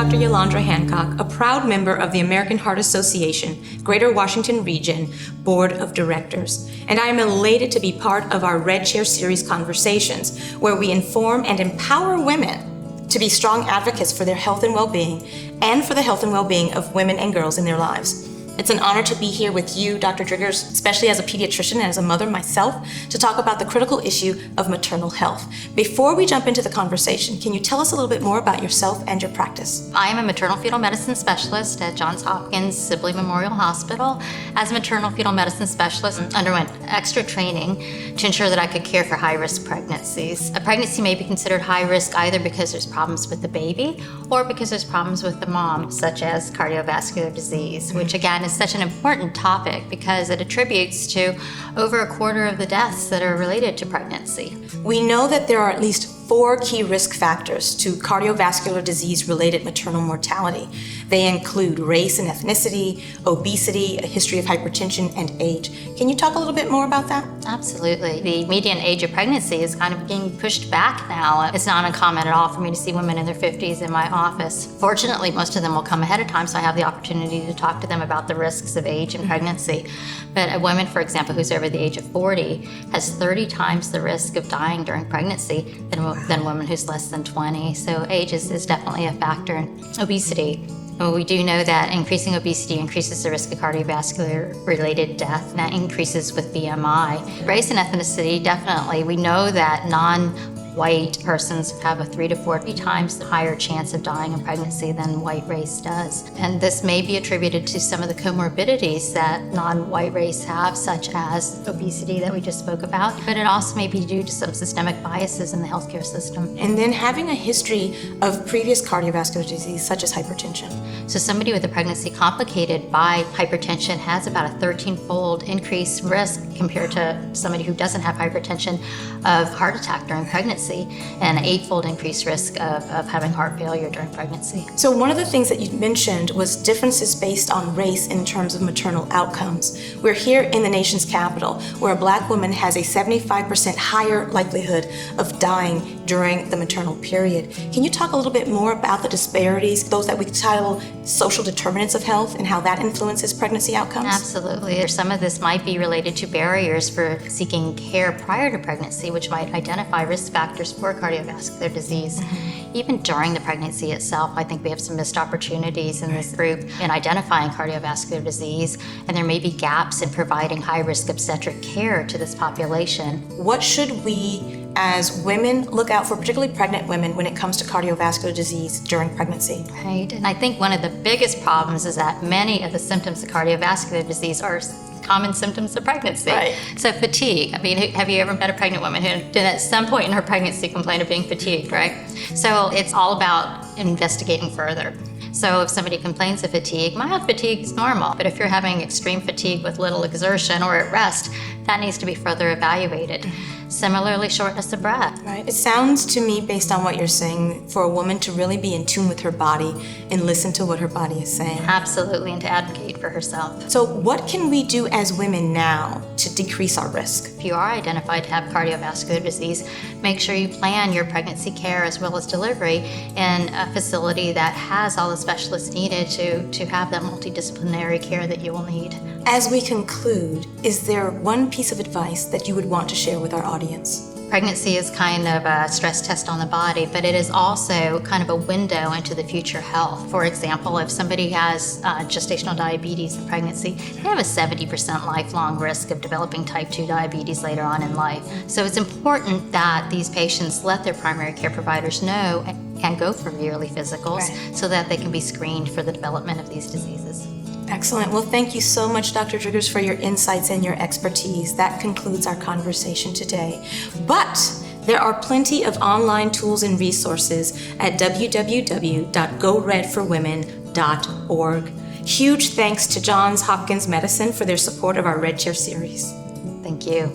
Dr. Yolandra Hancock, a proud member of the American Heart Association, Greater Washington Region Board of Directors, and I am elated to be part of our Red Chair Series conversations, where we inform and empower women to be strong advocates for their health and well-being, and for the health and well-being of women and girls in their lives. It's an honor to be here with you, Dr. Driggers, especially as a pediatrician and as a mother myself, to talk about the critical issue of maternal health. Before we jump into the conversation, can you tell us a little bit more about yourself and your practice? I am a maternal fetal medicine specialist at Johns Hopkins Sibley Memorial Hospital. As a maternal fetal medicine specialist, I underwent extra training to ensure that I could care for high-risk pregnancies. A pregnancy may be considered high risk either because there's problems with the baby or because there's problems with the mom, such as cardiovascular disease, which again is such an important topic because it attributes to over a quarter of the deaths that are related to pregnancy. We know that there are at least 4 key risk factors to cardiovascular disease-related maternal mortality. They include race and ethnicity, obesity, a history of hypertension, and age. Can you talk a little bit more about that? Absolutely. The median age of pregnancy is kind of being pushed back now. It's not uncommon at all for me to see women in their 50s in my office. Fortunately, most of them will come ahead of time, so I have the opportunity to talk to them about the risks of age and pregnancy. But a woman, for example, who's over the age of 40 has 30 times the risk of dying during pregnancy than a woman who's less than 20. So age is definitely a factor. Obesity. Well, we do know that increasing obesity increases the risk of cardiovascular-related death, and that increases with BMI. Race and ethnicity, definitely. We know that non-white persons have a 3 to 4 times higher chance of dying in pregnancy than white race does. And this may be attributed to some of the comorbidities that non-white race have, such as obesity that we just spoke about, but it also may be due to some systemic biases in the healthcare system. And then having a history of previous cardiovascular disease, such as hypertension. So somebody with a pregnancy complicated by hypertension has about a 13-fold increased risk compared to somebody who doesn't have hypertension of heart attack during pregnancy, and an 8-fold increased risk of having heart failure during pregnancy. So one of the things that you mentioned was differences based on race in terms of maternal outcomes. We're here in the nation's capital, where a Black woman has a 75% higher likelihood of dying during the maternal period. Can you talk a little bit more about the disparities, those that we title social determinants of health, and how that influences pregnancy outcomes? Absolutely. Some of this might be related to barriers for seeking care prior to pregnancy, which might identify risk factors for cardiovascular disease. Even during the pregnancy itself, I think we have some missed opportunities in this group in identifying cardiovascular disease, and there may be gaps in providing high-risk obstetric care to this population. What should we as women look out for, particularly pregnant women, when it comes to cardiovascular disease during pregnancy? Right, and I think one of the biggest problems is that many of the symptoms of cardiovascular disease are common symptoms of pregnancy. Right. So fatigue. I mean, have you ever met a pregnant woman who did at some point in her pregnancy complain of being fatigued, right? So it's all about investigating further. So if somebody complains of fatigue, mild fatigue is normal, but if you're having extreme fatigue with little exertion or at rest, that needs to be further evaluated. Similarly, shortness of breath. Right. It sounds to me, based on what you're saying, for a woman to really be in tune with her body and listen to what her body is saying. Absolutely, and to advocate for herself. So what can we do as women now to decrease our risk? If you are identified to have cardiovascular disease, make sure you plan your pregnancy care as well as delivery in a facility that has all the specialists needed to have that multidisciplinary care that you will need. As we conclude, is there one piece of advice that you would want to share with our audience? Pregnancy is kind of a stress test on the body, but it is also kind of a window into the future health. For example, if somebody has gestational diabetes in pregnancy, they have a 70% lifelong risk of developing type 2 diabetes later on in life. So it's important that these patients let their primary care providers know and can go for yearly physicals so that they can be screened for the development of these diseases. Excellent. Well, thank you so much, Dr. Driggers, for your insights and your expertise. That concludes our conversation today. But there are plenty of online tools and resources at www.goredforwomen.org. Huge thanks to Johns Hopkins Medicine for their support of our Red Chair series. Thank you.